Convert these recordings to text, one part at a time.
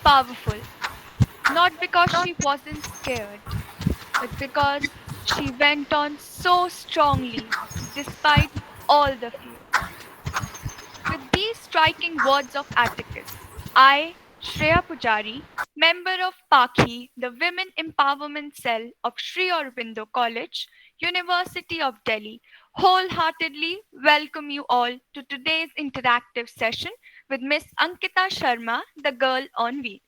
powerful, not because she wasn't scared, but because she went on so strongly despite all the fear. With these striking words of Atticus, I, Shreya Pujari, member of PAKHI, the Women Empowerment Cell of Sri Aurobindo College, University of Delhi, wholeheartedly welcome you all to today's interactive session with Miss Ankita Sharma, the girl on wheels.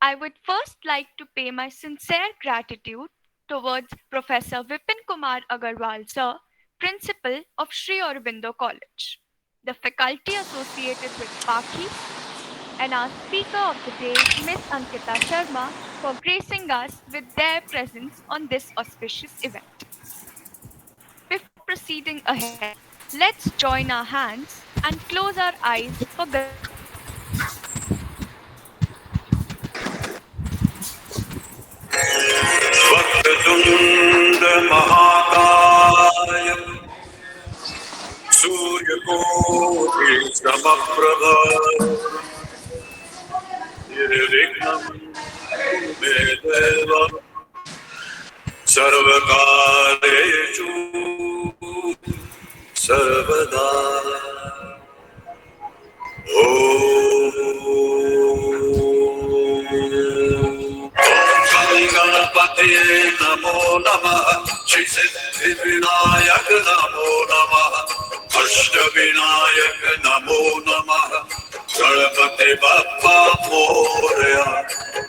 I would first like to pay my sincere gratitude towards Professor Vipin Kumar Agarwal, sir, Principal of Sri Aurobindo College, the faculty associated with Pakhi, and our speaker of the day, Miss Ankita Sharma, for gracing us with their presence on this auspicious event. Before proceeding ahead, let's join our hands and close our eyes for वक्रतुण्ड महाकाय सूर्यकोटि समप्रभ निर्विघ्नं मे देव सर्वकार्येषु सर्वदा गणपतये नमो नमः श्री सिद्धिविनायक नमो नमः अष्टविनायक नमो नमः गणपति बप्पा मोरया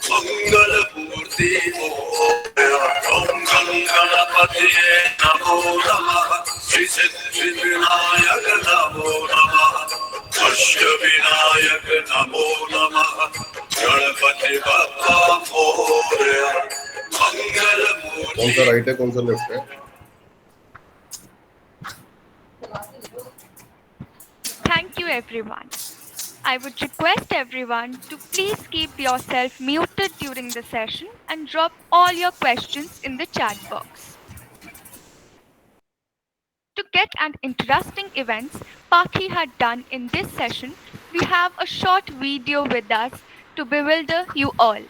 मंगल मूर्ति मोरया ओम गणपतये नमो नमः श्री सिद्धिविनायक नमो नमः अष्टविनायक नमो नमः गणपति बप्पा मोरया मंगल कौन सा राइट है कौन सा लेफ्ट है? Thank you, everyone. I would request everyone to please keep yourself muted during the session and drop all your questions in the chat box. To get an interesting events Pakhi had done in this session, we have a short video with us to bewilder you all.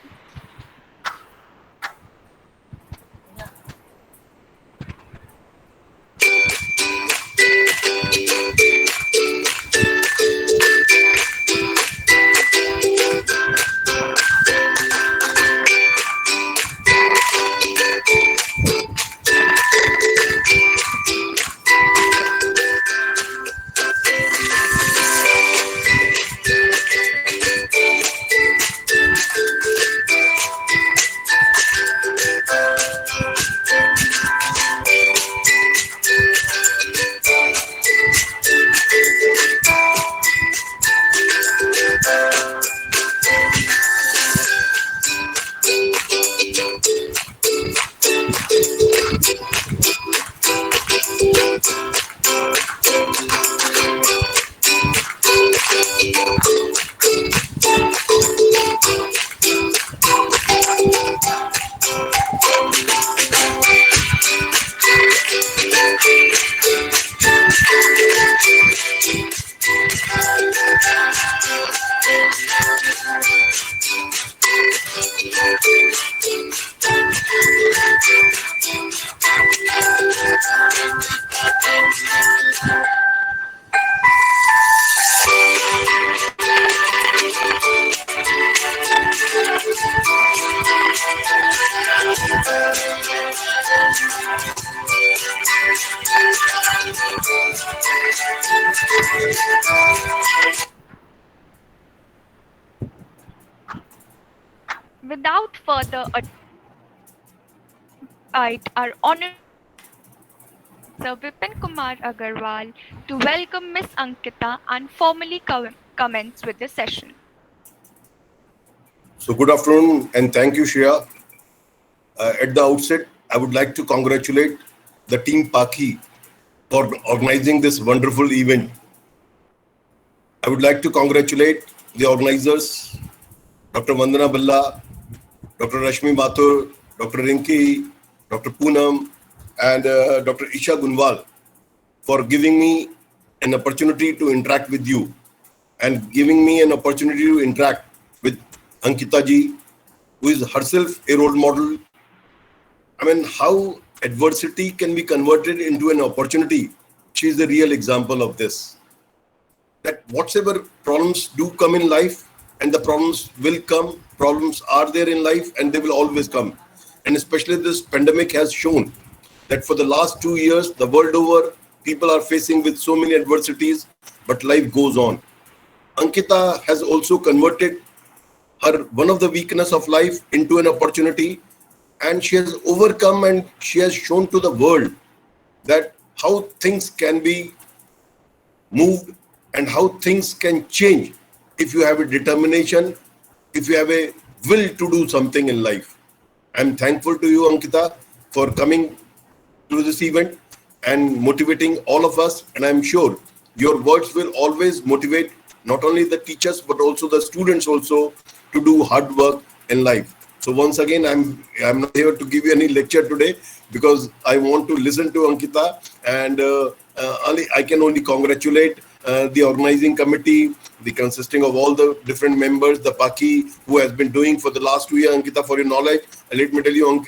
Without further ado, I invite our honorable Sir Vipin Kumar Agarwal to welcome Miss Ankita and formally commence with the session. So good afternoon and thank you, Shreya. At the outset, I would like to congratulate the team Pakhi for organizing this wonderful event. I would like to congratulate the organizers, Dr. Vandana Balla, Dr. Rashmi Mathur, Dr. Rinki, Dr. Poonam, and Dr. Isha Gunwal for giving me an opportunity to interact with you and giving me an opportunity to interact with Ankita ji, who is herself a role model. I mean, how adversity can be converted into an opportunity. She is the real example of this. That whatever problems do come in life, and the problems will come, problems are there in life and they will always come. And especially this pandemic has shown that for the last 2 years, the world over, people are facing with so many adversities, but life goes on. Ankita has also converted her one of the weakness of life into an opportunity, and she has overcome and she has shown to the world that how things can be moved and how things can change if you have a determination, if you have a will to do something in life. I'm thankful to you, Ankita, for coming to this event and motivating all of us. And I'm sure your words will always motivate not only the teachers but also the students also to do hard work in life. So once again, I'm not here to give you any lecture today because I want to listen to Ankita, and only I can only congratulate the organizing committee, the consisting of all the different members, the Paki who has been doing for the last 2 years. Ankita, for your knowledge, let me tell you,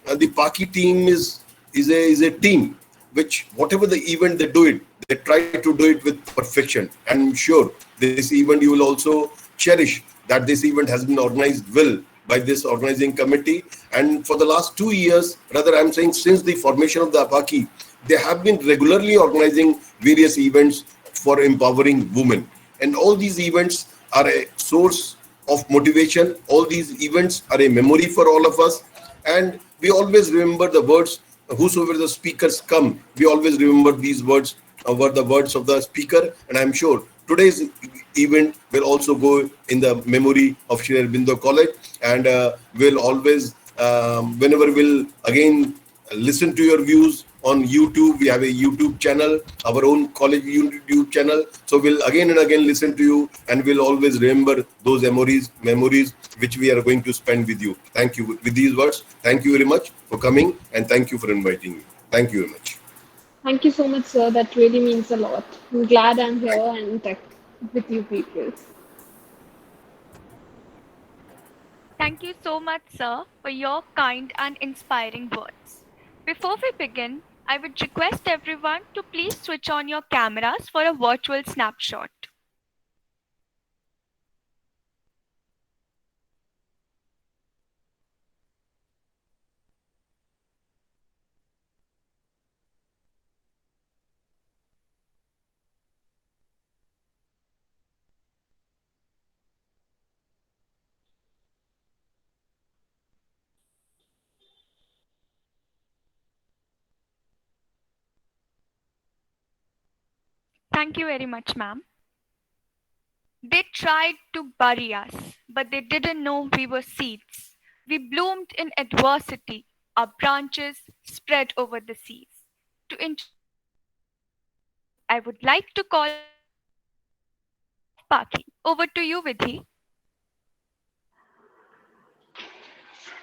the Paki team is a team which whatever the event they do it, they try to do it with perfection. And I'm sure this event you will also cherish that this event has been organized well by this organizing committee. And for the last 2 years, rather I'm saying since the formation of the Apaki, they have been regularly organizing various events for empowering women. And all these events are a source of motivation. All these events are a memory for all of us. And we always remember the words, whosoever the speakers come, we always remember these words were the words of the speaker. And I'm sure today's event will also go in the memory of Shri Aurobindo College. And we'll always, whenever we'll again listen to your views on YouTube. We have a YouTube channel, our own college YouTube channel. So we'll again and again listen to you, and we'll always remember those memories which we are going to spend with you. Thank you. With these words, thank you very much for coming, and thank you for inviting me. Thank you very much. Thank you so much, sir. That really means a lot. I'm glad I'm here and tech with you people. Thank you so much, sir, for your kind and inspiring words. Before we begin, I would request everyone to please switch on your cameras for a virtual snapshot. Thank you very much, ma'am. They tried to bury us, but they didn't know we were seeds. We bloomed in adversity. Our branches spread over the seas. To introduce today, I would like to call upon Vidhi of Paki. Over to you, Vidhi.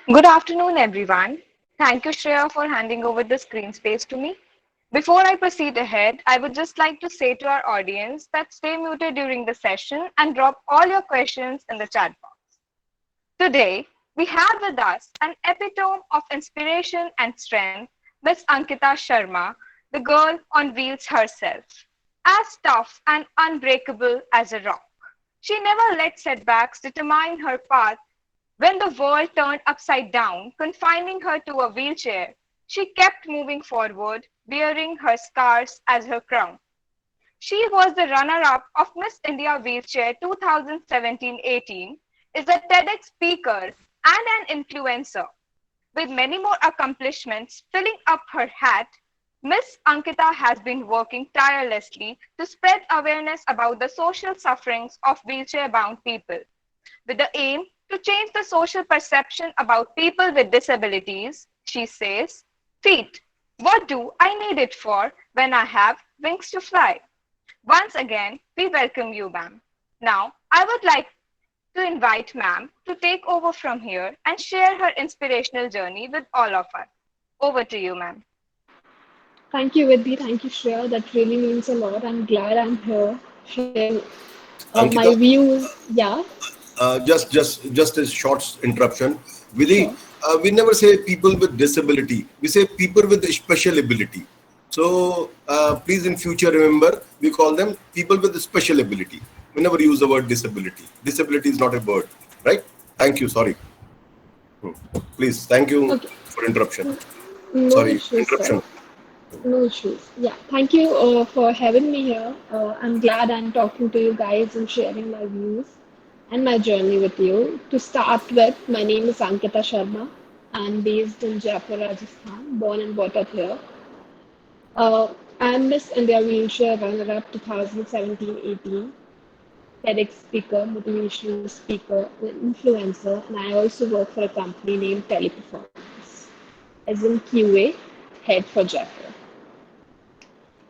Good afternoon, everyone. Thank you, Shreya, for handing over the screen space to me. Before I proceed ahead, I would just like to say to our audience that stay muted during the session and drop all your questions in the chat box. Today, we have with us an epitome of inspiration and strength, Miss Ankita Sharma, the girl on wheels herself. As tough and unbreakable as a rock, she never let setbacks determine her path. When the world turned upside down, confining her to a wheelchair, she kept moving forward, wearing her scars as her crown. She was the runner-up of Miss India Wheelchair 2017-18, is a TEDx speaker and an influencer. With many more accomplishments filling up her hat, Miss Ankita has been working tirelessly to spread awareness about the social sufferings of wheelchair-bound people, with the aim to change the social perception about people with disabilities. She says, "Feet, what do I need it for when I have wings to fly?" Once again, we welcome you, ma'am. Now, I would like to invite ma'am to take over from here and share her inspirational journey with all of us. Over to you, ma'am. Thank you, Vidhi. Thank you, Shreya. That really means a lot. I'm glad I'm here sharing my Ankita, views. Yeah. just a short interruption. Vidhi, Sure. we never say people with disability. We say people with special ability. So please in future remember we call them people with special ability. We never use the word disability. Disability is not a word, right? Thank you. Sorry. Hmm. Please. Thank you Okay. for interruption. No Sorry, issues, sir. interruption. No issues. Yeah. Thank you for having me here. I'm glad I'm talking to you guys and sharing my views and my journey with you. To start with, my name is Ankita Sharma. I'm based in Jaipur, Rajasthan, born and brought up here. I'm Miss India Wheelchair Runner-up 2017-18, TEDx speaker, motivational speaker, and influencer, and I also work for a company named Teleperformance as in QA, head for Jaipur.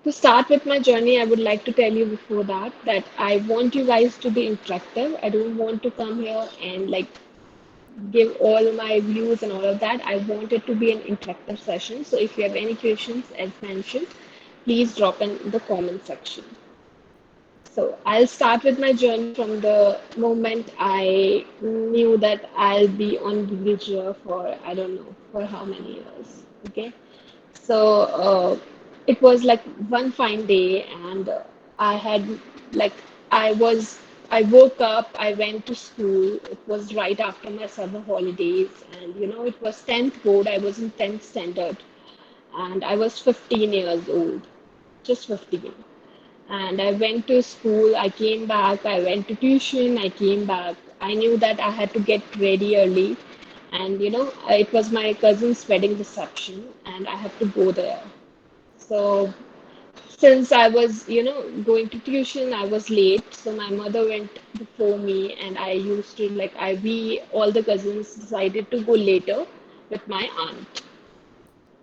To start with my journey, I would like to tell you before that I want you guys to be interactive. I don't want to come here and like give all my views and all of that. I want it to be an interactive session. So if you have any questions, as mentioned, please drop in the comment section. So I'll start with my journey from the moment I knew that I'll be on wheelchair for I don't know for how many years. Okay, so it was like one fine day, and I had like I was I woke up, I went to school. It was right after my summer holidays, and it was 10th board. I was in 10th standard, and I was 15 years old, just 15. And I went to school, I came back, I went to tuition, I came back. I knew that I had to get ready early. And it was my cousin's wedding reception, and I had to go there. So, since I was, going to tuition, I was late. So, my mother went before me, and I used to, like, we, all the cousins, decided to go later with my aunt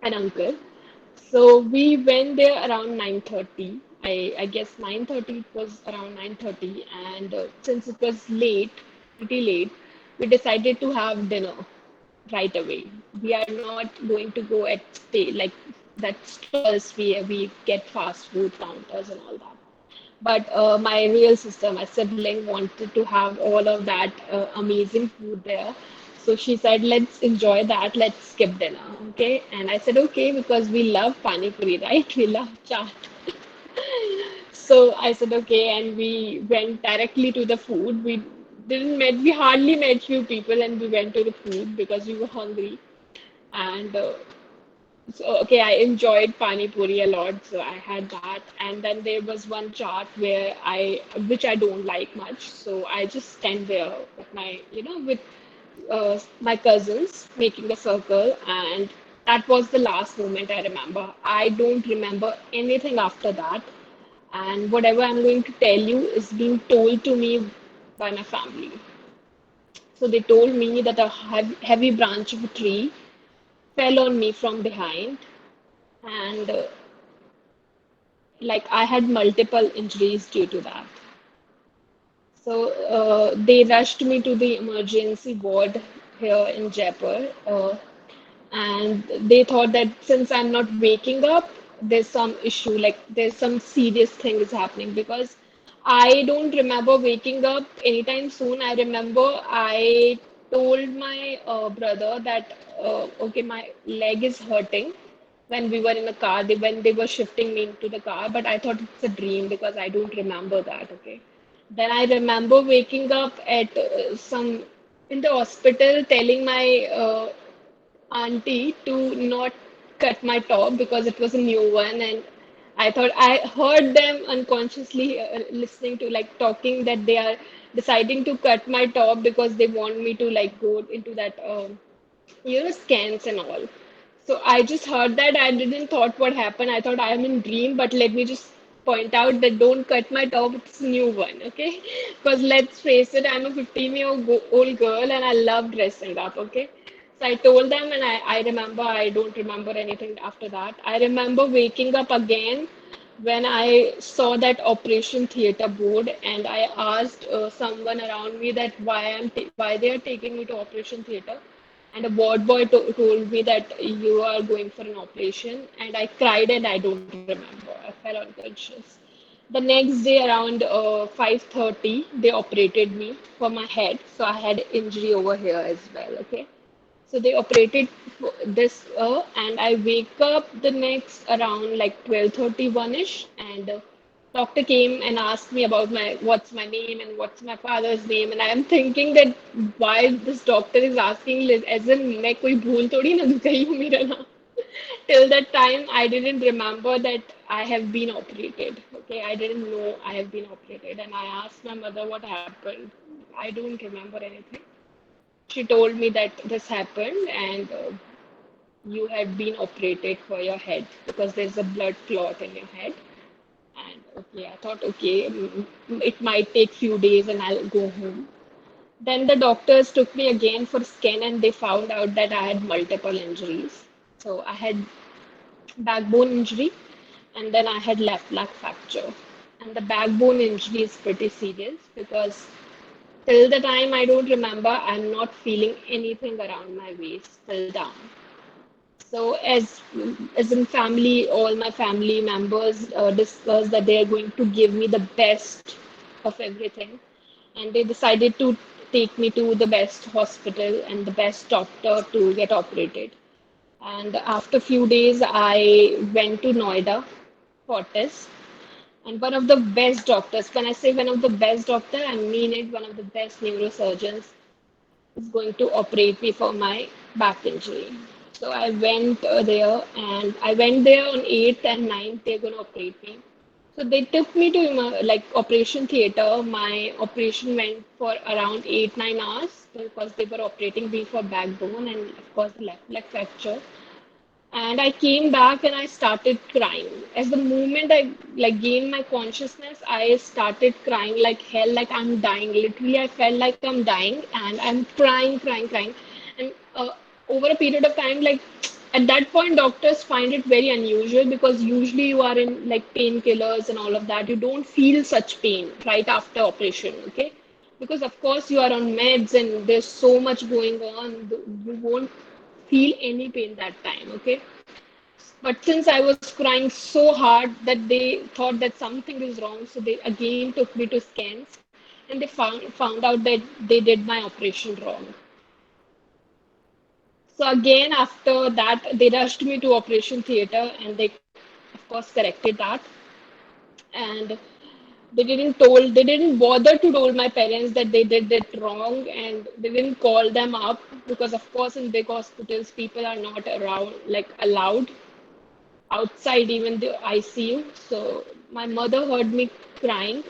and uncle. So we went there around 9:30. I guess 9:30, it was around 9:30, and since it was late, pretty late, we decided to have dinner right away. We are not going to go at stay like that stalls where we get fast food counters and all that. But my real sister, my sibling, wanted to have all of that amazing food there. So she said, let's enjoy that. Let's skip dinner. Okay. And I said, okay, because we love pani puri, right? We love chaat. So I said, okay. And we went directly to the food. We hardly met few people, and we went to the food because we were hungry. And so okay, I enjoyed pani puri a lot, so I had that. And then there was one chart which I don't like much, so I just stand there with my cousins making a circle, and that was the last moment I remember. I don't remember anything after that, and whatever I'm going to tell you is being told to me by my family. So they told me that a heavy branch of a tree fell on me from behind, and like I had multiple injuries due to that. So they rushed me to the emergency ward here in Jaipur, and they thought that since I'm not waking up, there's some issue, like there's some serious thing is happening because I don't remember waking up anytime soon. I remember I told my brother that okay, my leg is hurting when we were in the car, when they were shifting me into the car, but I thought it's a dream because I don't remember that. Okay. Then I remember waking up at some in the hospital telling my auntie to not cut my top because it was a new one, and I thought I heard them unconsciously listening to like talking that they are deciding to cut my top because they want me to like go into that scans and all. So I just heard that. I didn't thought what happened. I thought I am in dream, but let me just point out that don't cut my top. It's a new one, okay? Because let's face it, I'm a 15-year-old girl and I love dressing up, okay? So I told them, and I remember, I don't remember anything after that. I remember waking up again when I saw that operation theater board, and I asked someone around me that why they are taking me to operation theater, and a ward boy told me that you are going for an operation, and I cried and I don't remember. I fell unconscious. The next day around 5:30, they operated me for my head. So I had injury over here as well. Okay. So they operated this, and I wake up the next around like 12:31-ish, and doctor came and asked me about my what's my name and what's my father's name, and I am thinking that why this doctor is asking, as in मैं कोई भूल थोड़ी ना गई हूँ मेरा नाम. Till that time, I didn't remember that I have been operated. Okay, I didn't know I have been operated, and I asked my mother what happened. I don't remember anything. She told me that this happened, and you had been operated for your head because there's a blood clot in your head. And okay, I thought, okay, it might take few days and I'll go home. Then the doctors took me again for scan and they found out that I had multiple injuries. So I had backbone injury and then I had left leg fracture. And the backbone injury is pretty serious because till the time I don't remember, I'm not feeling anything around my waist till down. So as in family, all my family members discussed that they are going to give me the best of everything, and they decided to take me to the best hospital and the best doctor to get operated. And after few days, I went to Noida for test, and one of the best doctors. When I say one of the best doctor, I mean it. One of the best neurosurgeons is going to operate me for my back injury. So I went there and I went there on 8th and 9th, they're going to operate me. So they took me to like operation theater. My operation went for around 8-9 hours because they were operating me for backbone and of course the left leg fracture. And I came back and I started crying. As the moment I like gained my consciousness, I started crying like hell, like I'm dying. Literally, I felt like I'm dying, and I'm crying, crying, crying. And over a period of time, like at that point, doctors find it very unusual because usually you are in like painkillers and all of that. You don't feel such pain right after operation, okay? Because of course you are on meds and there's so much going on, you won't feel any pain that time, okay? But since I was crying so hard that they thought that something is wrong, so they again took me to scans and they found out that they did my operation wrong. So again, after that, they rushed me to operation theater and they, of course, corrected that. And they didn't bother to tell my parents that they did it wrong and they didn't call them up because of course in big hospitals people are not around like allowed outside even the ICU. So my mother heard me crying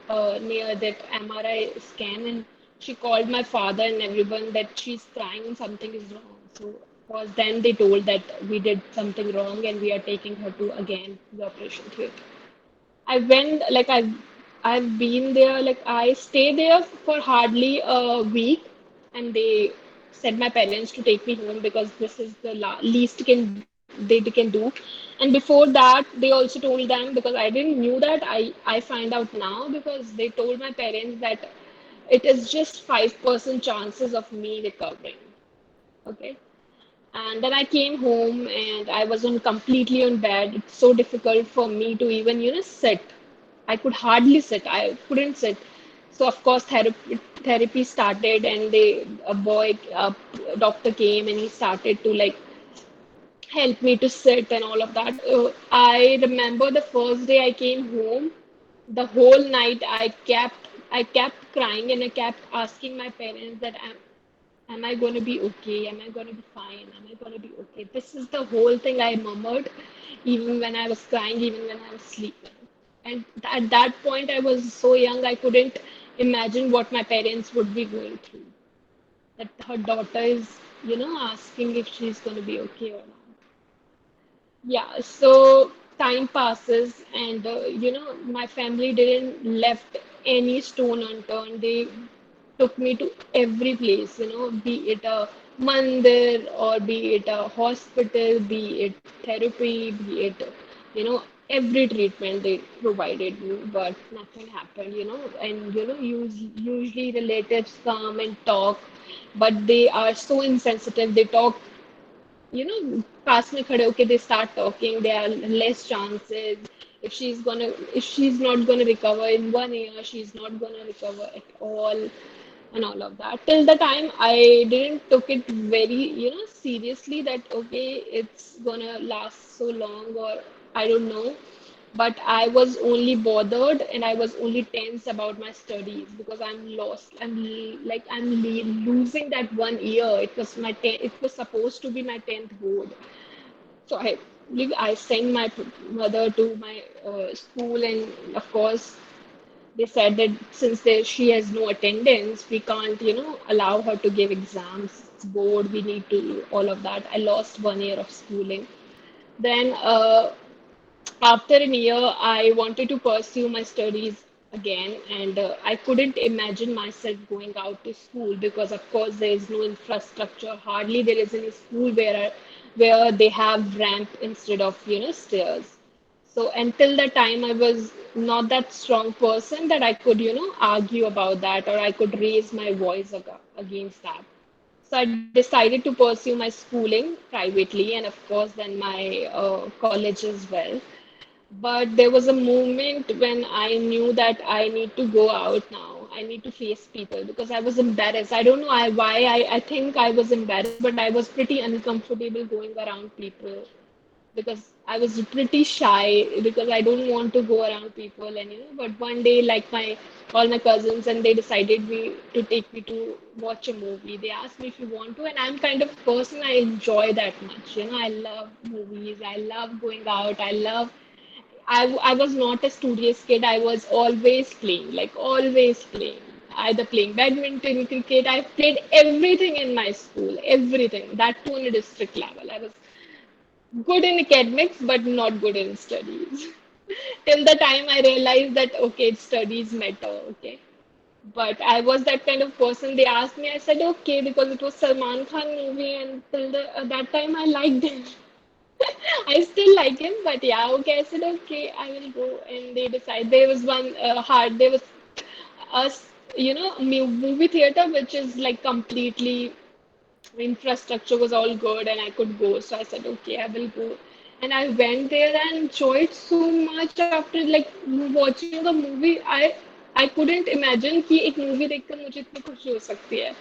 near that MRI scan, and she called my father and everyone that she's crying and something is wrong. So of course, then they told that we did something wrong and we are taking her to again the operation theater. I went like I've been there like I stayed there for hardly a week, and they said my parents to take me home because this is the least they can do. And before that, they also told them because I didn't knew that I find out now because they told my parents that it is just 5% chances of me recovering. Okay. And then I came home and I was on completely on bed. It's so difficult for me to even, sit. I could hardly sit. I couldn't sit. So of course therapy started and a doctor came and he started to like help me to sit and all of that. I remember the first day I came home, the whole night I kept crying and I kept asking my parents that am I going to be okay? Am I going to be fine? Am I going to be okay? This is the whole thing I murmured, even when I was crying, even when I was sleeping. And at that point, I was so young, I couldn't imagine what my parents would be going through. That her daughter is, asking if she's going to be okay or not. Yeah, so time passes, and my family didn't left any stone unturned. They took me to every place, be it a mandir or be it a hospital, be it therapy, be it, every treatment they provided me, but nothing happened, and usually relatives come and talk, but they are so insensitive. They talk पास में खड़े होके they start talking, there are less chances if she's not gonna recover in 1 year, she's not gonna recover at all, and all of that. Till the time I didn't took it very, seriously, that okay, it's gonna last so long, or I don't know. But I was only bothered and I was only tense about my studies because I'm lost. Losing that 1 year. It was supposed to be my 10th board. So I sent my mother to my school, and of course they said that since she has no attendance, we can't, allow her to give exams. It's board, we need to all of that. I lost 1 year of schooling. Then after a year, I wanted to pursue my studies again, and I couldn't imagine myself going out to school because, of course, there is no infrastructure. Hardly there is any school where they have ramp instead of stairs. So until that time, I was not that strong person that I could argue about that, or I could raise my voice against that. So I decided to pursue my schooling privately, and of course, then my college as well. But there was a moment when I knew that I need to go out now. I need to face people because I was embarrassed. I don't know why I think I was embarrassed, but I was pretty uncomfortable going around people because I was pretty shy because I don't want to go around people, and but one day, like my all my cousins, and they decided me to take me to watch a movie. They asked me if you want to, and I'm kind of person I enjoy that much. I love movies. I love going out. I was not a studious kid. I was always playing, like always playing. Either playing badminton, cricket. I played everything in my school, everything. That too on a district level. I was good in academics, but not good in studies. Till the time I realized that okay, studies matter. Okay, but I was that kind of person. They asked me, I said okay because it was Salman Khan movie, and till that time I liked him. I still like him, but yeah, okay. I said, okay, I will go. And they decide there was there was us, movie theater, which is like completely infrastructure was all good and I could go. So I said, okay, I will go. And I went there and enjoyed so much after like watching the movie. I couldn't imagine कि एक movie देखकर मुझे इतनी खुशी हो सकती है.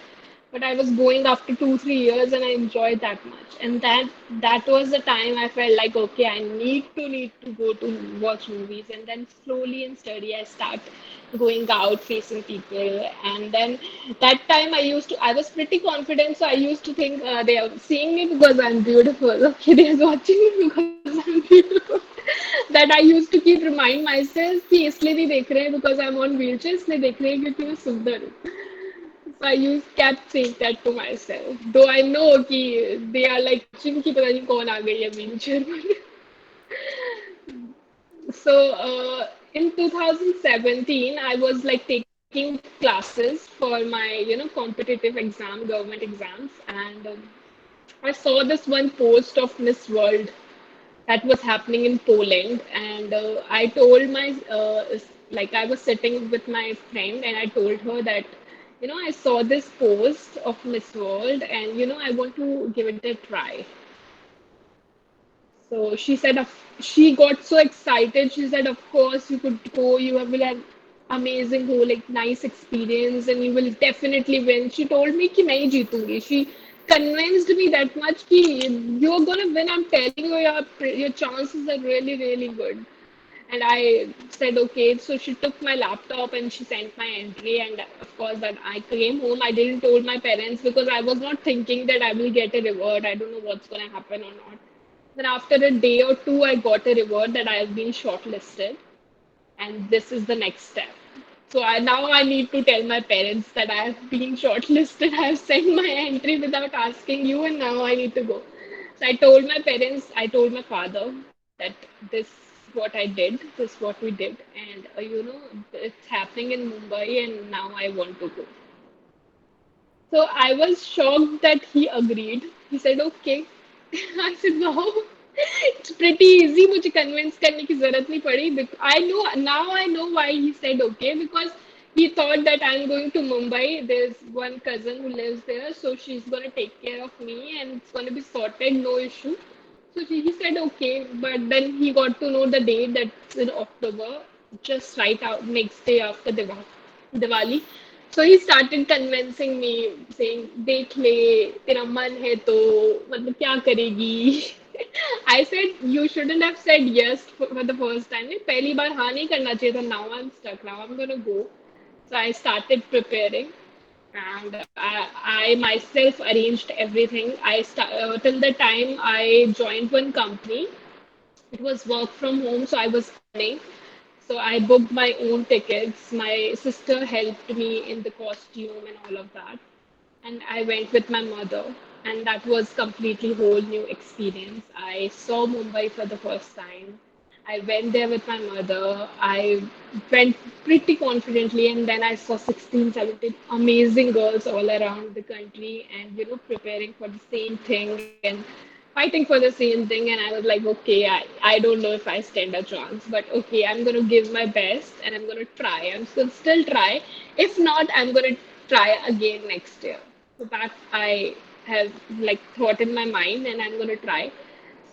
But I was going after 2 3 years and I enjoyed that much. And that was the time I felt like okay, I need to go to watch movies. And then slowly in study I start going out facing people. And then that time I was pretty confident, so I used to think they are seeing me because I'm beautiful. Okay, they are watching me because I'm beautiful. That I used to keep remind myself कि इसलिए नहीं देख रहे हैं because I'm on wheelchair, इसलिए देख रहे हैं क्योंकि मैं सुंदर हूँ. So I used kept saying that to myself. Though I know कि they are like watching कि पता नहीं कौन आ गई है wheelchair में. So in 2017, I was like taking classes for my, competitive exam, government exams, and I saw this one post of Miss World that was happening in Poland, and I told like I was sitting with my friend, and I told her that, I saw this post of Miss World, and I want to give it a try. So she got so excited. She said, "Of course you could go. Will have amazing whole like nice experience, and you will definitely win." She told me कि मैं ही जीतूंगी. She convinced me that much कि you're gonna win. I'm telling you, your chances are really really good. And I said okay. So she took my laptop and she sent my entry. And of course, that I came home. I didn't told my parents because I was not thinking that I will get a reward. I don't know what's gonna happen or not. Then after a day or two, I got a reward that I have been shortlisted, and this is the next step. So now I need to tell my parents that I have been shortlisted. I have sent my entry without asking you, and now I need to go. So I told my parents, I told my father that this is what I did, this is what we did, and it's happening in Mumbai, and now I want to go. So I was shocked that he agreed. He said, okay. I said, wow, it's pretty easy. मुझे convince करने की जरूरत नहीं पड़ी. I know now I know why he said okay because he thought that I'm going to Mumbai. There's one cousin who lives there, so she's gonna take care of me and it's gonna be sorted, no issue. So he said okay, but then he got to know the date that's in October, just right out next day after Diwali. So he started convincing me, saying, "देख ले, तेरा मन है तो मतलब क्या करेगी?" I said, "You shouldn't have said yes for the first time. पहली बार हाँ नहीं करना चाहिए था. Now I'm stuck. Now I'm gonna go." So I started preparing and I myself arranged everything. Till the time I joined one company, it was work from home, so I was earning. So I booked my own tickets. My sister helped me in the costume and all of that. And I went with my mother, and that was completely whole new experience. I saw Mumbai for the first time. I went there with my mother. I went pretty confidently, and then I saw 16, 17 amazing girls all around the country and, preparing for the same thing and fighting for the same thing. And I was like, okay, I don't know if I stand a chance, but okay, I'm going to give my best and I'm going to try. I'm going to still try. If not, I'm going to try again next year. So that I have like thought in my mind and I'm going to try.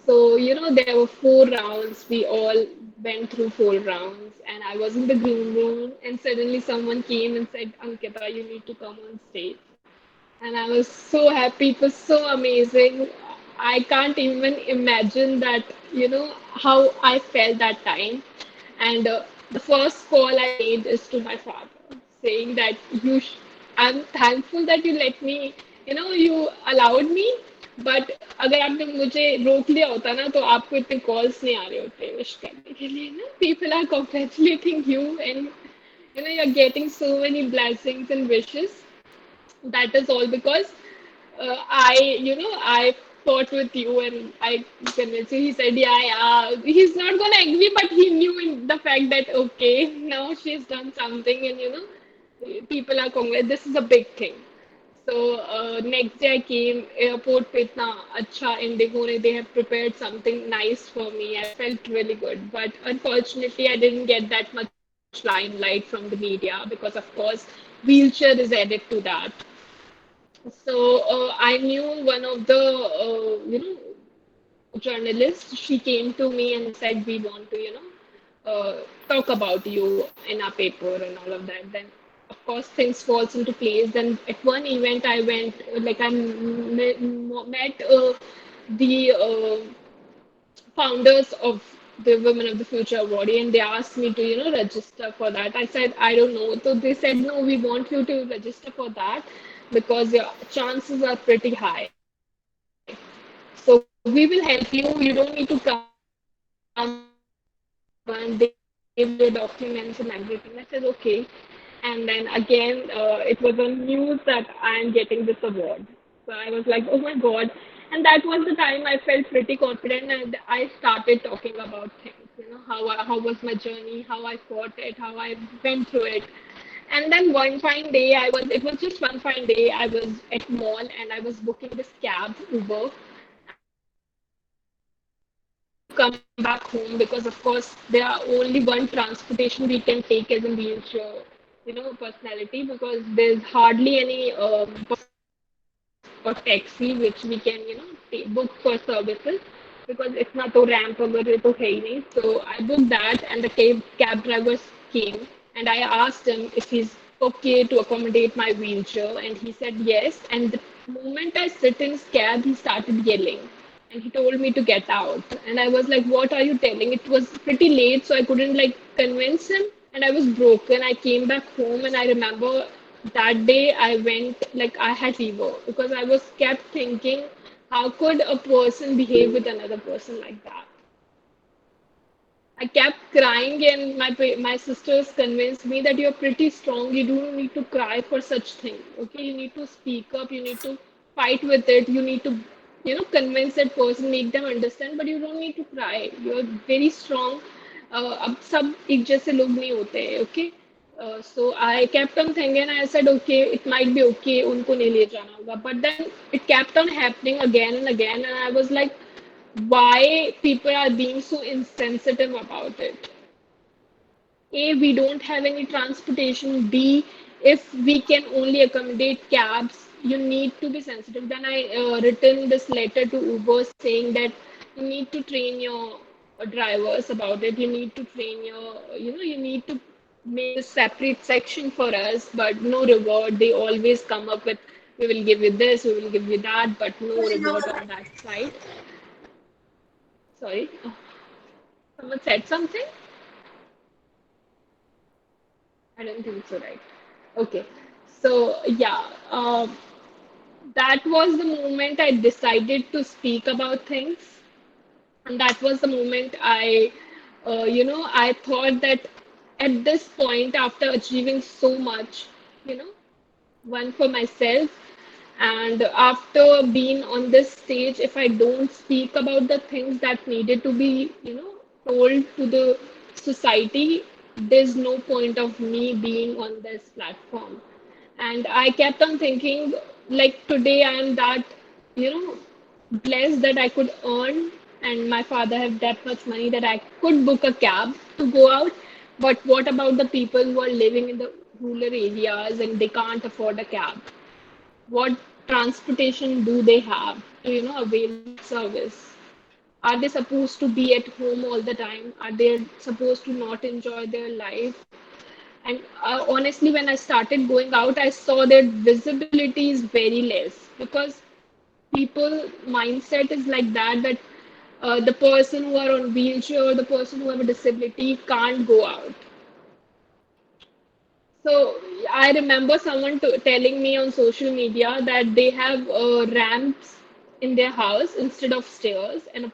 So, there were 4 rounds. We all went through 4 rounds, and I was in the green room, and suddenly someone came and said, Ankita, you need to come on stage. And I was so happy. It was so amazing. I can't even imagine that, how I felt that time. And the first call I made is to my father, saying that I'm thankful that you let me, you allowed me. But अगर आपने मुझे रोक लिया होता ना तो आपको इतने कॉल्स नहीं आ रहे होते विश करने के लिए ना. People are congratulating you and you're getting so many blessings and wishes. That is all because I fought with you and I convinced you. He said, yeah, yeah. He's not gonna agree, but he knew in the fact that okay, now she's done something, and people are this is a big thing. So next day I came airport पे इतना अच्छा Indigo ने they have prepared something nice for me. I felt really good, but unfortunately I didn't get that much limelight from the media because of course wheelchair is added to that. So I knew one of the journalists. She came to me and said, "We want to, talk about you in our paper and all of that." Then, of course, things falls into place. Then at one event, I went like I met the founders of the Women of the Future Award, and they asked me to, register for that. I said, I don't know. So they said, no, we want you to register for that because your chances are pretty high. So we will help you. You don't need to come. They will give you your documents and everything. I said, okay. And then again, it was on news that I am getting this award. So I was like, oh my God. And that was the time I felt pretty confident and I started talking about things, how was my journey, how I fought it, how I went through it. And then one fine day, it was just one fine day, I was at mall and I was booking this cab, Uber, and I was like, I need to come back home because, of course, there are only one transportation we can take as a wheelchair, personality because there's hardly any bus or taxi which we can, book for services because it's not a ramp अगर ये तो है ही नहीं. So I booked that and the cab driver came and I asked him if he's okay to accommodate my wheelchair and he said yes. And the moment I sit in his cab, he started yelling and he told me to get out. And I was like, what are you telling? It was pretty late, so I couldn't like convince him. And I was broken. I came back home and I remember that day I went like I had fever because I was kept thinking, how could a person behave with another person like that? I kept crying, and my sisters convinced me that you're pretty strong. You don't need to cry for such things. Okay, you need to speak up. You need to fight with it. You need to, convince that person, make them understand. But you don't need to cry. You're very strong. अब सब एक जैसे लोग नहीं होते हैं. Okay. So I kept on thinking. I said, okay, it might be okay. उनको नहीं ले जाना होगा. But then it kept on happening again and again, and I was like, why people are being so insensitive about it. A, we don't have any transportation. B, if we can only accommodate cabs, you need to be sensitive. Then I written this letter to Uber saying that You need to train your drivers about it. You need to train your, you need to make a separate section for us, but no reward. They always come up with, we will give you this, we will give you that, but no reward on that side. Sorry, someone said something? I don't think so, right? Okay. So, yeah, that was the moment I decided to speak about things. And that was the moment I thought that at this point, after achieving so much, you know, one for myself, and after being on this stage, if I don't speak about the things that needed to be, told to the society, there's no point of me being on this platform. And I kept on thinking, like today I am that, you know, blessed that I could earn, and my father have that much money that I could book a cab to go out. But what about the people who are living in the rural areas and they can't afford a cab? What transportation do they have to, avail that service? Are they supposed to be at home all the time? Are they supposed to not enjoy their life? And honestly, when I started going out, I saw that visibility is very less because people mindset is like that the person who are on wheelchair or the person who have a disability can't go out. So I remember someone telling me on social media that they have ramps in their house instead of stairs, and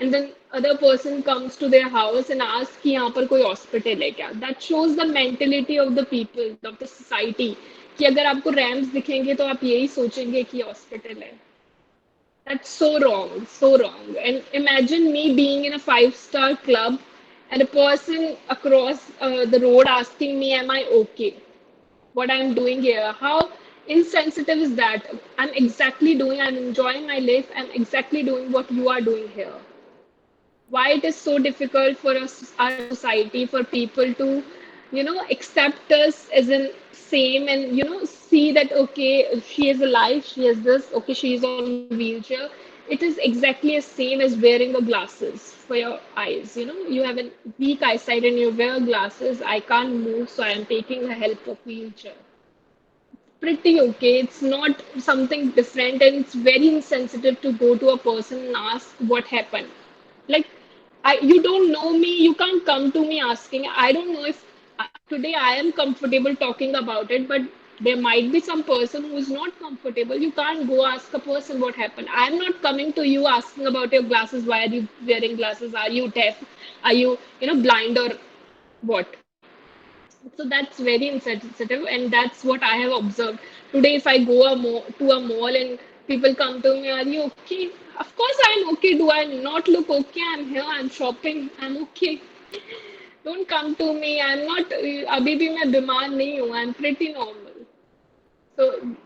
and then other person comes to their house and asks कि यहाँ पर कोई hospital है क्या? That shows the mentality of the people, of the society, कि अगर आपको ramps दिखेंगे तो आप यही सोचेंगे कि hospital है. That's so wrong, so wrong. And imagine me being in a five-star club and a person across the road asking me, am I okay? What I'm doing here? How insensitive is that? I'm enjoying my life. I'm exactly doing what you are doing here. Why it is so difficult for us, our society, for people to, accept us as in same and, see that, okay, she is alive, she has this, okay, she is on wheelchair. It is exactly as same as wearing a glasses for your eyes. You have a weak eyesight and you wear glasses. I can't move, so I am taking the help of wheelchair. Pretty okay. It's not something different, and it's very insensitive to go to a person and ask what happened. Like, you don't know me, you can't come to me asking. I don't know if today I am comfortable talking about it, but there might be some person who is not comfortable. You can't go ask a person what happened. I'm not coming to you asking about your glasses. Why are you wearing glasses? Are you deaf? Are you, blind or what? So that's very insensitive, and that's what I have observed. Today, if I go to a mall and people come to me, are you okay? Of course, I'm okay. Do I not look okay? I'm here, I'm shopping, I'm okay. Don't come to me. I'm not, अभी भी मैं बीमार नहीं हूँ. I'm pretty normal. So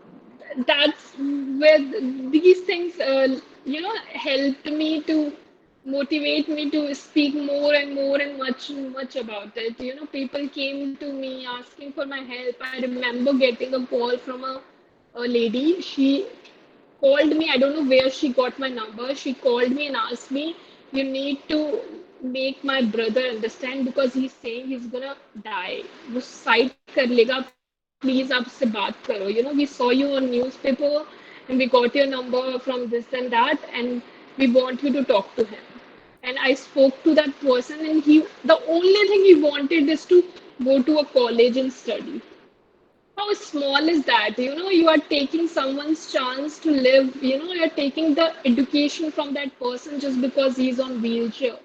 that's where these things, helped me to motivate me to speak more and more and much about it. People came to me asking for my help. I remember getting a call from a lady. She called me. I don't know where she got my number. She called me and asked me, you need to make my brother understand because he's saying he's gonna die. वो suicide कर लेगा. Please आपसे बात करो. We saw you on newspaper and we got your number from this and that, and we want you to talk to him. And I spoke to that person, and the only thing he wanted is to go to a college and study. How small is that? You are taking someone's chance to live. You're taking the education from that person just because he's on wheelchair.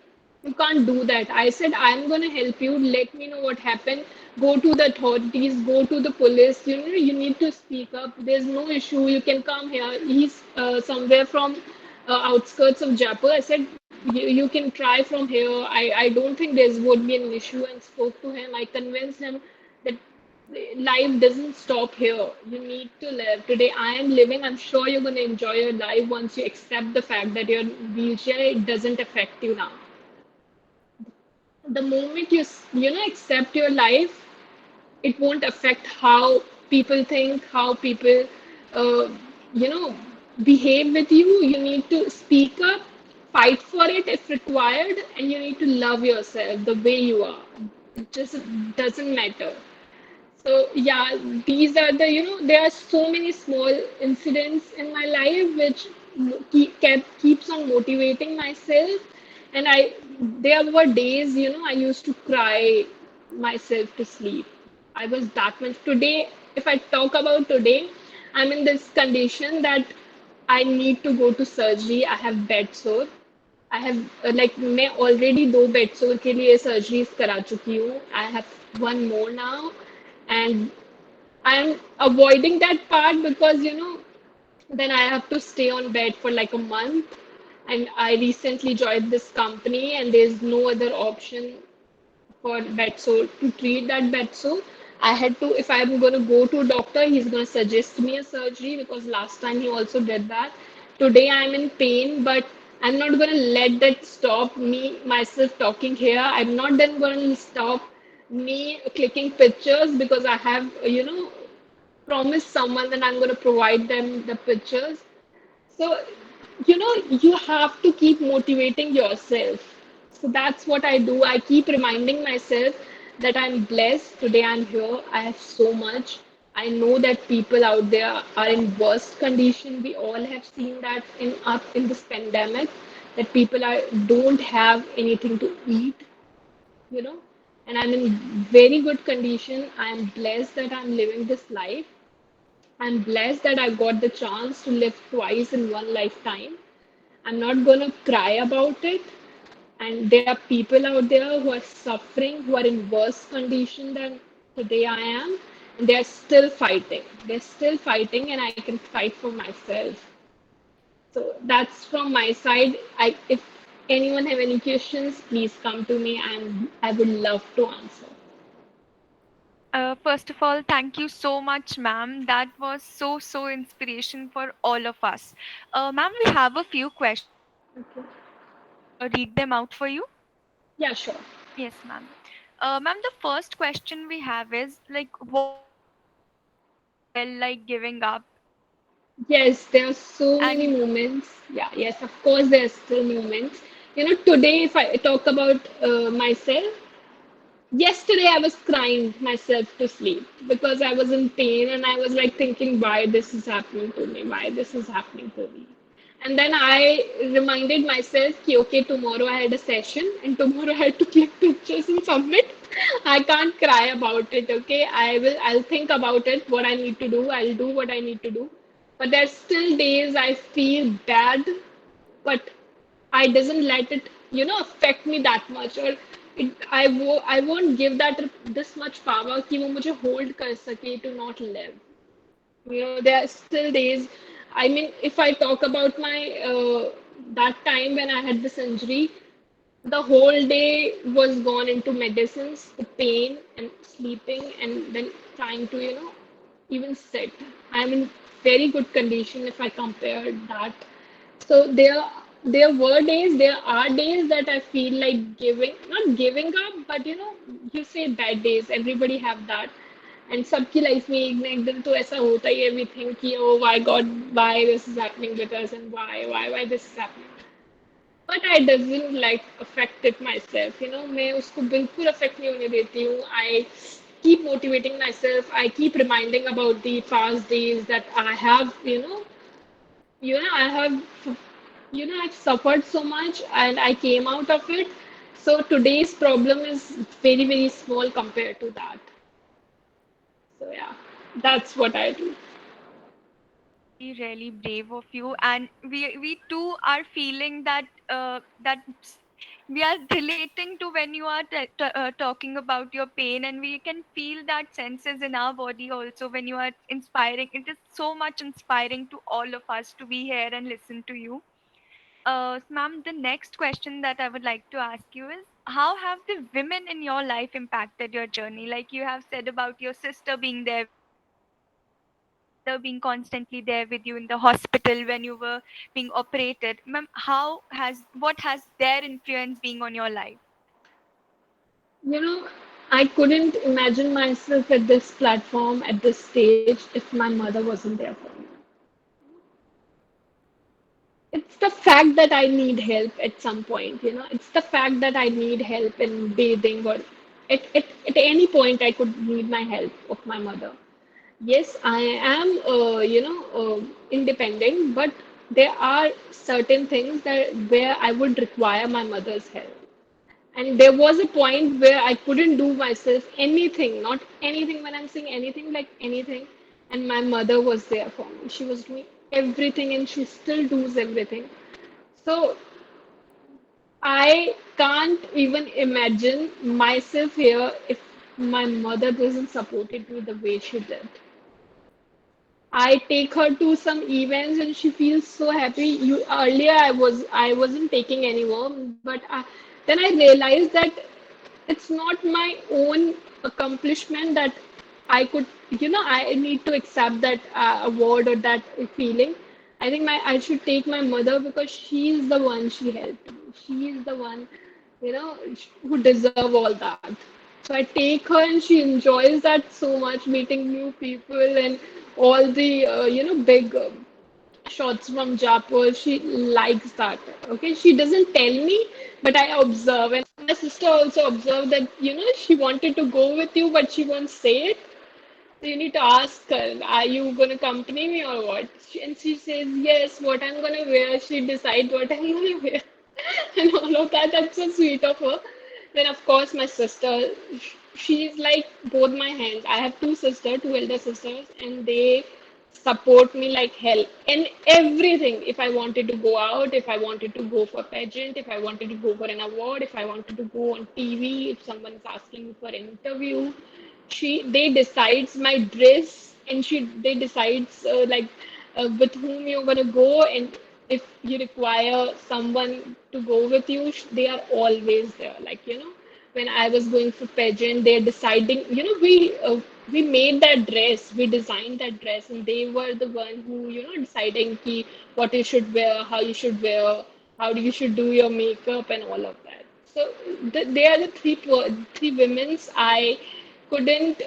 You can't do that. I said, I'm going to help you. Let me know what happened. Go to the authorities, go to the police. You need to speak up. There's no issue. You can come here. He's somewhere from outskirts of Jaipur. I said, you can try from here. I don't think there would be an issue, and spoke to him. I convinced him that life doesn't stop here. You need to live. Today I am living. I'm sure you're going to enjoy your life once you accept the fact that your wheelchair, it doesn't affect you now. The moment you accept your life, it won't affect how people think, how people uh, you know behave with you. You need to speak up. fight for it if required, and you need to love yourself the way you are. It just doesn't matter. So yeah, these are the, there are so many small incidents in my life which keeps on motivating myself. And there were days, I used to cry myself to sleep. I was that much. Today, if I talk about today, I'm in this condition that I need to go to surgery. I have bed sore. I have like मैं already 2 bed सोर के लिए surgeries करा चुकी हूँ I have one more now and I am avoiding that part because then I have to stay on bed for like a month. And I recently joined this company, and there's no other option for bed sore to treat that bed sore. I had to, if I'm going to go to a doctor, he's going to suggest me a surgery because last time he also did that. Today I'm in pain, but I'm not going to let that stop me myself talking here. I'm not then going to stop me clicking pictures because I have, promised someone that I'm going to provide them the pictures. So, you have to keep motivating yourself. So that's what I do. I keep reminding myself that I'm blessed. Today I'm here. I have so much. I know that people out there are in worst condition. We all have seen that in this pandemic, that people don't have anything to eat, you know, and I'm in very good condition. I'm blessed that I'm living this life. I'm blessed that I got the chance to live twice in one lifetime. I'm not going to cry about it. And there are people out there who are suffering, who are in worse condition than today I am, and they're still fighting. They're still fighting, and I can fight for myself. So that's from my side. If anyone have any questions, please come to me, and I would love to answer. First of all, thank you so much, ma'am. That was so inspiration for all of us. Ma'am, we have a few questions. Okay. Can I read them out for you? Yeah, sure. Yes, ma'am. Ma'am, the first question we have is like, what moments have you ever felt like giving up? Yes, there are so many And moments. Yeah, yes, of course, there are still moments. Today, if I talk about myself, yesterday I was crying myself to sleep because I was in pain and I was like thinking why this is happening to me, why this is happening to me. And then I reminded myself, ki, okay, tomorrow I had a session and tomorrow I had to click pictures and submit. I can't cry about it, okay? I'll think about it, what I need to do. I'll do what I need to do. But there's still days I feel bad, but I doesn't let it, affect me that much, or I won't give that this much power कि वो मुझे hold कर सके to not live. There are still days. I mean, if I talk about my that time when I had this injury, the whole day was gone into medicines, the pain and sleeping, and then trying to, even sit. I'm in very good condition if I compare that. So there are days that I feel like not giving up, but you say bad days. Everybody have that. And सबकी life में एक ना एक दिन तो ऐसा होता ही है, we think कि oh my God, why this is happening with us, and why this is happening. But I doesn't like affect it myself. मैं उसको बिल्कुल affect नहीं होने देती हूँ. I keep motivating myself. I keep reminding about the past days that I have, I have, I've suffered so much and I came out of it. So today's problem is very, very small compared to that. So yeah, that's what I do. really brave of you, and we too are feeling that we are relating to when you are talking about your pain, and we can feel that senses in our body also when you are inspiring. It is so much inspiring to all of us to be here and listen to you. Ma'am, the next question that I would like to ask you is, how have the women in your life impacted your journey? Like you have said about your sister being there with you, your mother being constantly there with you in the hospital when you were being operated. Ma'am, what has their influence being on your life? You know, I couldn't imagine myself at this platform, at this stage, if my mother wasn't there for me. It's the fact that I need help at some point, you know. It's the fact that I need help in bathing or at any point I could need my help of my mother. Yes, I am, independent, but there are certain things that where I would require my mother's help. And there was a point where I couldn't do myself anything, not anything when I'm saying anything, like anything. And my mother was there for me. She was doing everything and she still does everything. So I can't even imagine myself here if my mother doesn't supported me the way she did. I take her to some events and she feels so happy. You earlier I wasn't taking anymore, but then I realized that it's not my own accomplishment that I could, I need to accept that award or that feeling. I think I should take my mother because she's the one she helped me. She is the one, who deserve all that. So I take her and she enjoys that so much, meeting new people and all the, big shots from Jaipur. She likes that. Okay, she doesn't tell me, but I observe. And my sister also observed that, she wanted to go with you, but she won't say it. So you need to ask her, are you going to accompany me or what? And she says, yes, what I'm going to wear. She decides what I'm going to wear. And all of that. That's so sweet of her. Then, of course, my sister, she's like both my hands. I have two sisters, two elder sisters, and they support me like hell in everything. If I wanted to go out, if I wanted to go for pageant, if I wanted to go for an award, if I wanted to go on TV, if someone is asking me for an interview, they decides my dress and they decides with whom you're gonna go, and if you require someone to go with you, they are always there. Like, when I was going for pageant, they're deciding, we made that dress, we designed that dress, and they were the one who, deciding what you should wear, how you should wear, how you should do your makeup and all of that. So they are the three women's I couldn't,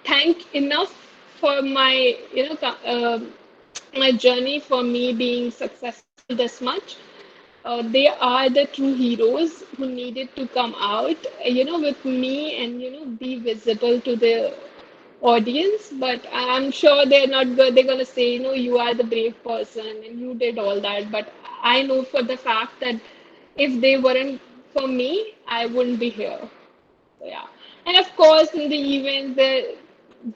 thank enough for my, my journey, for me being successful this much. They are the true heroes who needed to come out, with me and, be visible to the audience. But I'm sure they're not good. They're going to say, you are the brave person and you did all that. But I know for the fact that if they weren't for me, I wouldn't be here. So yeah, and of course in the event the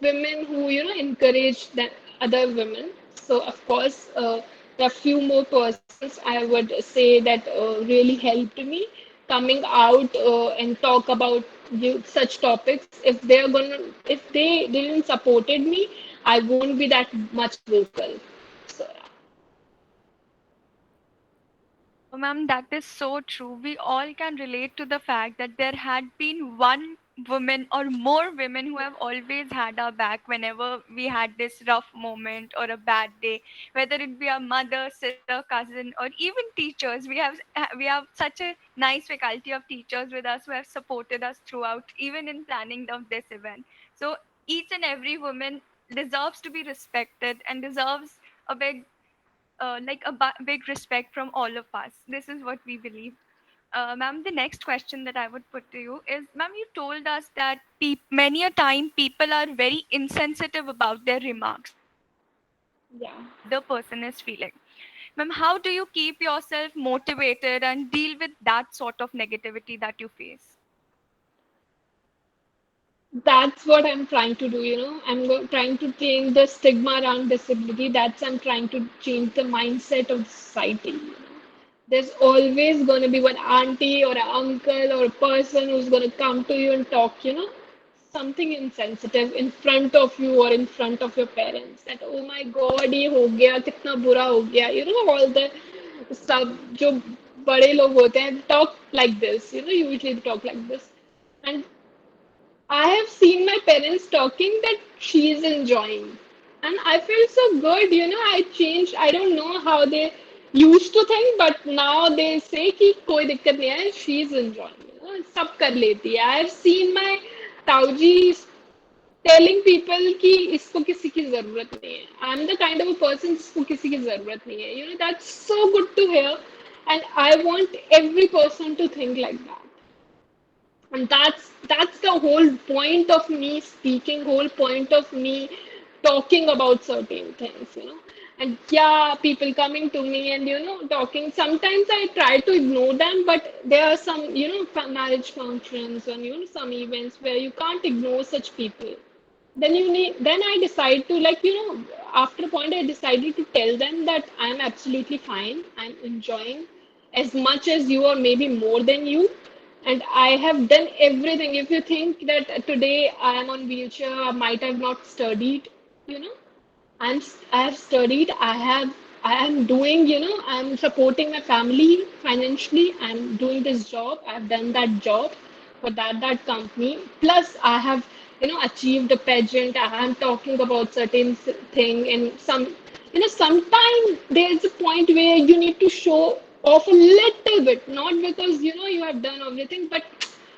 women who encourage that other women. So of course there are few more persons I would say that really helped me coming out and talk about such topics. If they didn't supported me, I won't be that much vocal. So yeah. Ma'am, that is so true. We all can relate to the fact that there had been one woman or more women who have always had our back whenever we had this rough moment or a bad day, whether it be our mother, sister, cousin, or even teachers. We have such a nice faculty of teachers with us who have supported us throughout, even in planning of this event. So each and every woman deserves to be respected and deserves a big respect from all of us. This is what we believe. Ma'am, the next question that I would put to you is, ma'am, you told us that many a time people are very insensitive about their remarks Yeah. the person is feeling. Ma'am, how do you keep yourself motivated and deal with that sort of negativity that you face? That's what I'm trying to do, trying to change the stigma around disability. That's I'm trying to change the mindset of society. There's always going to be one auntie or an uncle or a person who's going to come to you and talk, something insensitive in front of you or in front of your parents. That, oh my God, ये हो गया, कितना बुरा हो गया. All the सब जो बड़े लोग होते हैं talk like this. Usually they talk like this. And I have seen my parents talking that she is enjoying. And I feel so good, I changed. I don't know how they used to think, but now they say कि कोई दिक्कत नहीं है, she is enjoying. सब कर लेती है. I have seen my Tauji telling people कि इसको किसी की जरूरत नहीं है. I am the kind of a person जिसको किसी की जरूरत नहीं है. That's so good to hear and I want every person to think like that. And that's the whole point of me speaking, whole point of me talking about certain things. And yeah, people coming to me and talking. Sometimes I try to ignore them, but there are some marriage functions and some events where you can't ignore such people. Then I decide to, like, after a point I decided to tell them that I'm absolutely fine, I'm enjoying as much as you or maybe more than you, and I have done everything. If you think that today I am on wheelchair, I might have not studied, you know I have studied. I am doing, I'm supporting my family financially. I'm doing this job. I've done that job for that company. Plus, I have, achieved a pageant. I am talking about certain thing, and sometimes there's a point where you need to show off a little bit, not because you have done everything, but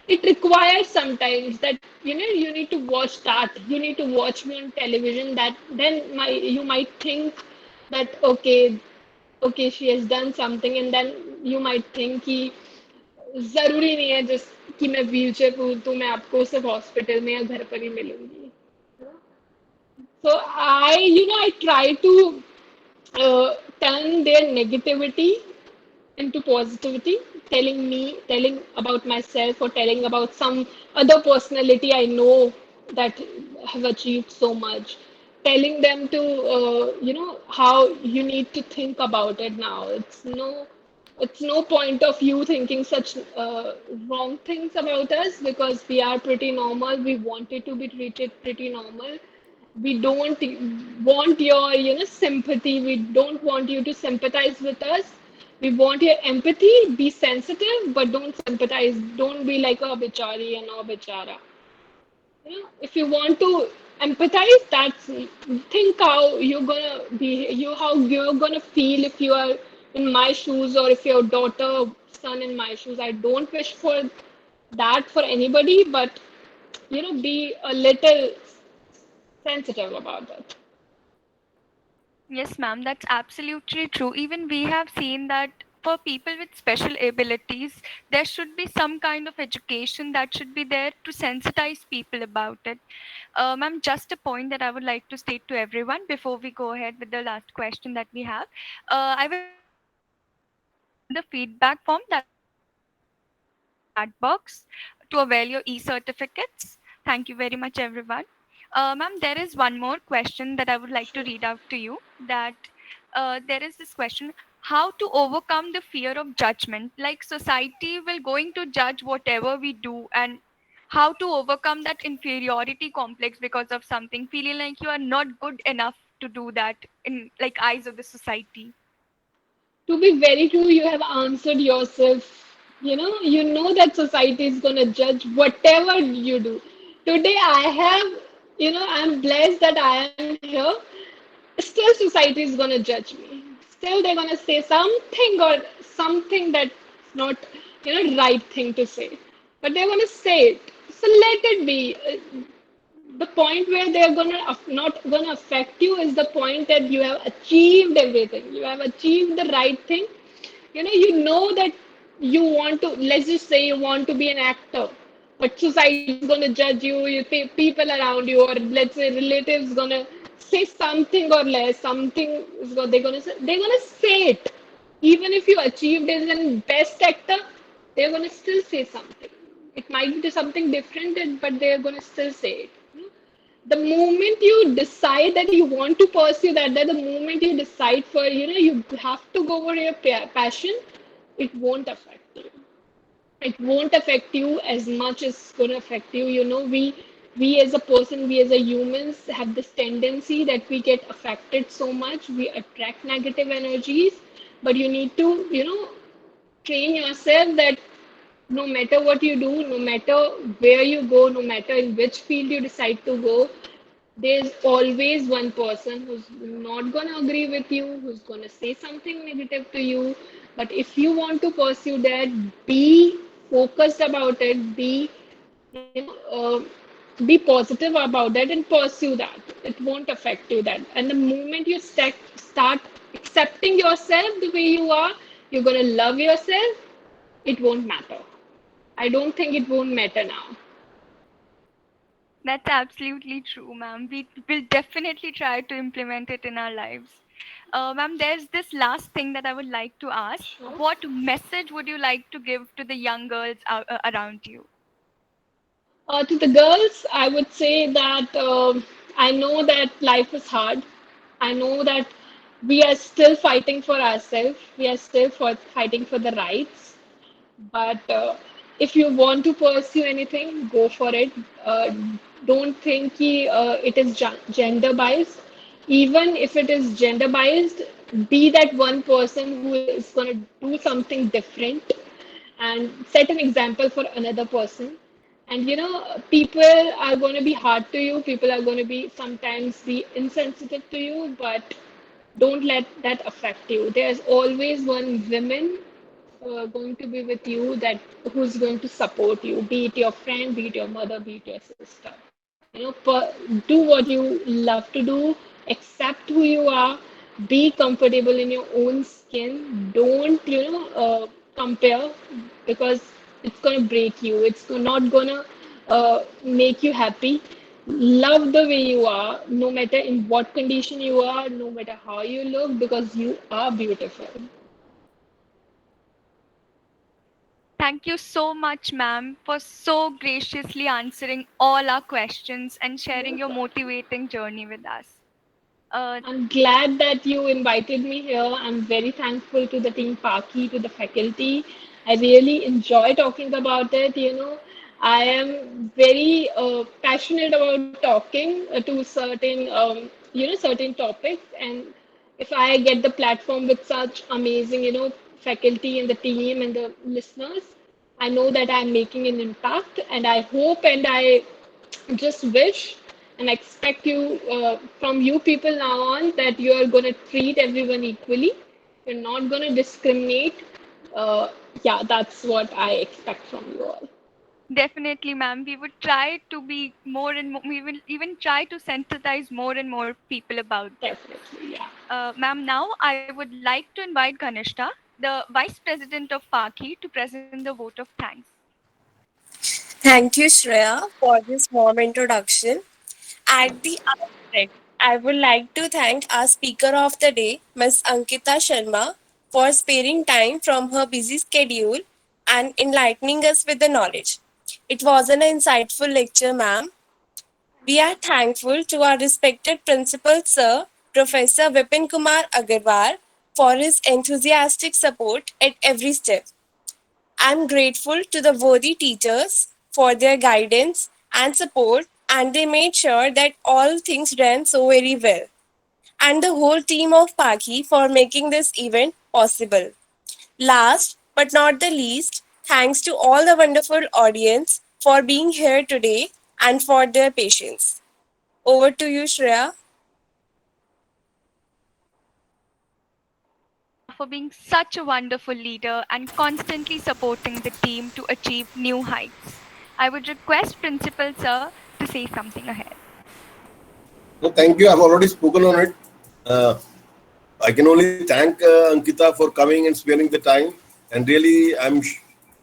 it requires sometimes that you need to watch that, you need to watch me on television, that then you might think that okay, she has done something, and then you might think कि जरूरी नहीं है जिस कि मैं wheel chair पर हूँ तो मैं आपको सिर्फ हॉस्पिटल में या घर पर ही मिलूंगी. So I try to turn their negativity into positivity, telling about myself or telling about some other personality I know that have achieved so much, telling them to, how you need to think about it now. It's no point of you thinking such wrong things about us because we are pretty normal. We wanted to be treated pretty normal. We don't want your sympathy. We don't want you to sympathize with us. We want your empathy. Be sensitive, but don't sympathize. Don't be like a bichari and a bichara. If you want to empathize, that's think how you're gonna be, how you're gonna feel if you are in my shoes, or if your daughter son in my shoes. I don't wish for that for anybody, but be a little sensitive about it. Yes, ma'am, that's absolutely true. Even we have seen that for people with special abilities, there should be some kind of education that should be there to sensitize people about it. Ma'am, just a point that I would like to state to everyone before we go ahead with the last question that we have. I will like everyone to fill in the feedback form that is available in the chat box to avail your e-certificates. Thank you very much, everyone. Ma'am, there is one more question that I would like to read out to you. That there is this question: how to overcome the fear of judgment? Like society will going to judge whatever we do, and how to overcome that inferiority complex because of something, feeling like you are not good enough to do that in like eyes of the society. To be very true, you have answered yourself. You know that society is going to judge whatever you do. Today I have, I'm blessed that I am here. Still society is going to judge me. Still they're going to say something, or something that's not right thing to say, but they're going to say it. So let it be. The point where they're not gonna affect you is the point that you have achieved everything. You have achieved the right thing. You know that you want to. Let's just say you want to be an actor, but society is gonna judge you. People around you, or let's say relatives, gonna say something or less. Something is they're gonna say it. Even if you achieved as an best actor, they're gonna still say something. It might be something different, but they're gonna still say it. The moment you decide that you want to pursue that the moment you decide for, you have to go for your passion, it won't affect you. It won't affect you as much as it's going to affect you. We as a person, we as a humans have this tendency that we get affected so much. We attract negative energies, but you need to, train yourself that no matter what you do, no matter where you go, no matter in which field you decide to go, there's always one person who's not going to agree with you, who's going to say something negative to you. But if you want to pursue that, be focused about it, be, be positive about that and pursue that. It won't affect you that. And the moment you start accepting yourself the way you are, you're gonna love yourself. It won't matter. I don't think it won't matter now. That's absolutely true, ma'am. We will definitely try to implement it in our lives. Ma'am, there's this last thing that I would like to ask. Sure. What message would you like to give to the young girls around you? To the girls, I would say that I know that life is hard. I know that we are still fighting for ourselves. We are still fighting for the rights. But if you want to pursue anything, go for it. Uh, don't think it is gender biased. Even if it is gender biased, be that one person who is going to do something different and set an example for another person. And people are going to be hard to you. People are going to be sometimes be insensitive to you, but don't let that affect you. There's always one woman going to be with you that who's going to support you, be it your friend, be it your mother, be it your sister. Do what you love to do, accept who you are, be comfortable in your own skin. Don't compare, because it's gonna break you. It's not gonna make you happy. Love the way you are, no matter in what condition you are, no matter how you look, because you are beautiful. Thank you so much, ma'am, for so graciously answering all our questions and sharing your motivating journey with us. Uh, I'm glad that you invited me here. I'm very thankful to the team Paki, to the faculty. I really enjoy talking about it. I am very passionate about talking to certain topics. And if I get the platform with such amazing, faculty and the team and the listeners, I know that I'm making an impact. And I hope and I just wish and expect from you people now on, that you are going to treat everyone equally. You're not going to discriminate. Yeah, that's what I expect from you all. Definitely, ma'am. We would try to be more and more, we will even try to sensitize more and more people about this. Definitely, yeah. Ma'am, now I would like to invite Ganishta, the Vice President of Paki, to present the vote of thanks. Thank you, Shreya, for this warm introduction. At the outset, I would like to thank our speaker of the day, Miss Ankita Sharma, for sparing time from her busy schedule and enlightening us with the knowledge. It was an insightful lecture, ma'am. We are thankful to our respected principal, Sir, Professor Vipin Kumar Agarwal, for his enthusiastic support at every step. I'm grateful to the worthy teachers for their guidance and support, and they made sure that all things ran so very well. And the whole team of Paki for making this event possible. Last but not the least, thanks to all the wonderful audience for being here today and for their patience. Over to you, Shreya. For being such a wonderful leader and constantly supporting the team to achieve new heights. I would request Principal Sir to say something ahead. No, thank you. I've already spoken on it. Uh, I can only thank Ankita for coming and sparing the time. And really, I'm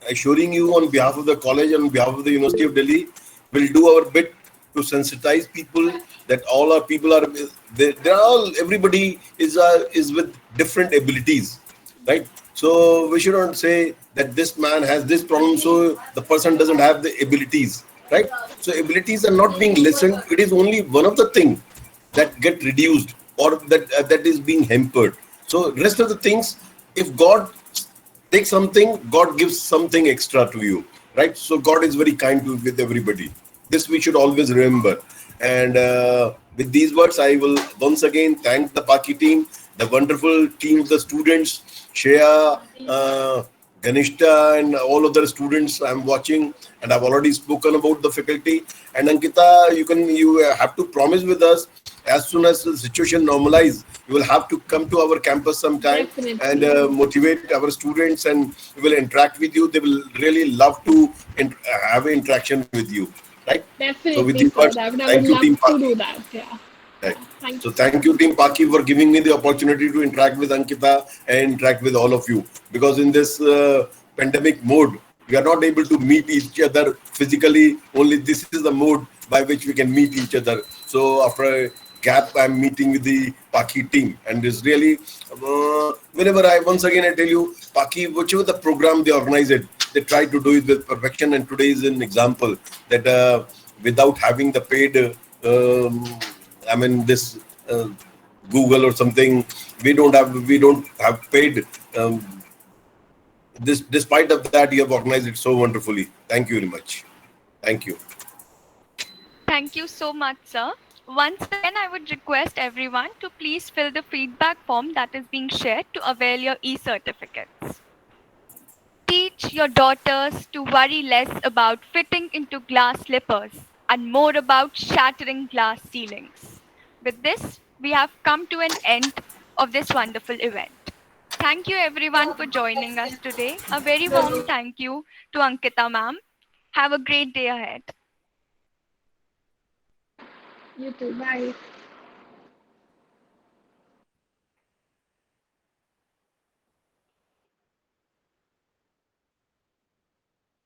assuring you on behalf of the college and on behalf of the University of Delhi, we'll do our bit to sensitize people that all our people are, they're all, everybody is with different abilities, right? So we should not say that this man has this problem, so the person doesn't have the abilities, right? So abilities are not being listened. It is only one of the things that get reduced or that is being hampered. So rest of the things, if God takes something, God gives something extra to you, right? So God is very kind to with everybody. This we should always remember. And with these words, I will once again thank the Paki team, the wonderful team, the students, Shreya, Ganishta, and all other students I'm watching, and I've already spoken about the faculty. And Ankita, you have to promise with us, as soon as the situation normalize, you will have to come to our campus sometime and Definitely. motivate our students, and we will interact with you. They will really love to have an interaction with you, right? So with Definitely, these sir. words, That I would thank you, love Team to do Paki. that. Yeah. Right. Thank you So so thank much. you, Team Paki, for giving me the opportunity to interact with Ankita and interact with all of you. Because in this pandemic mode, we are not able to meet each other physically. Only this is the mode by which we can meet each other. So after a gap, I'm meeting with the Paki team, and it's really whenever I once again I tell you, Paki, whichever the program they organize it, they try to do it with perfection. And today is an example that without having the paid. I mean this Google or something. We don't have paid. This despite of that, you have organized it so wonderfully. Thank you very much. Thank you. Thank you so much, sir. Once again, I would request everyone to please fill the feedback form that is being shared to avail your e-certificates. Teach your daughters to worry less about fitting into glass slippers and more about shattering glass ceilings. With this, we have come to an end of this wonderful event. Thank you everyone for joining us today. A very warm thank you to Ankita ma'am. Have a great day ahead. You too. Bye.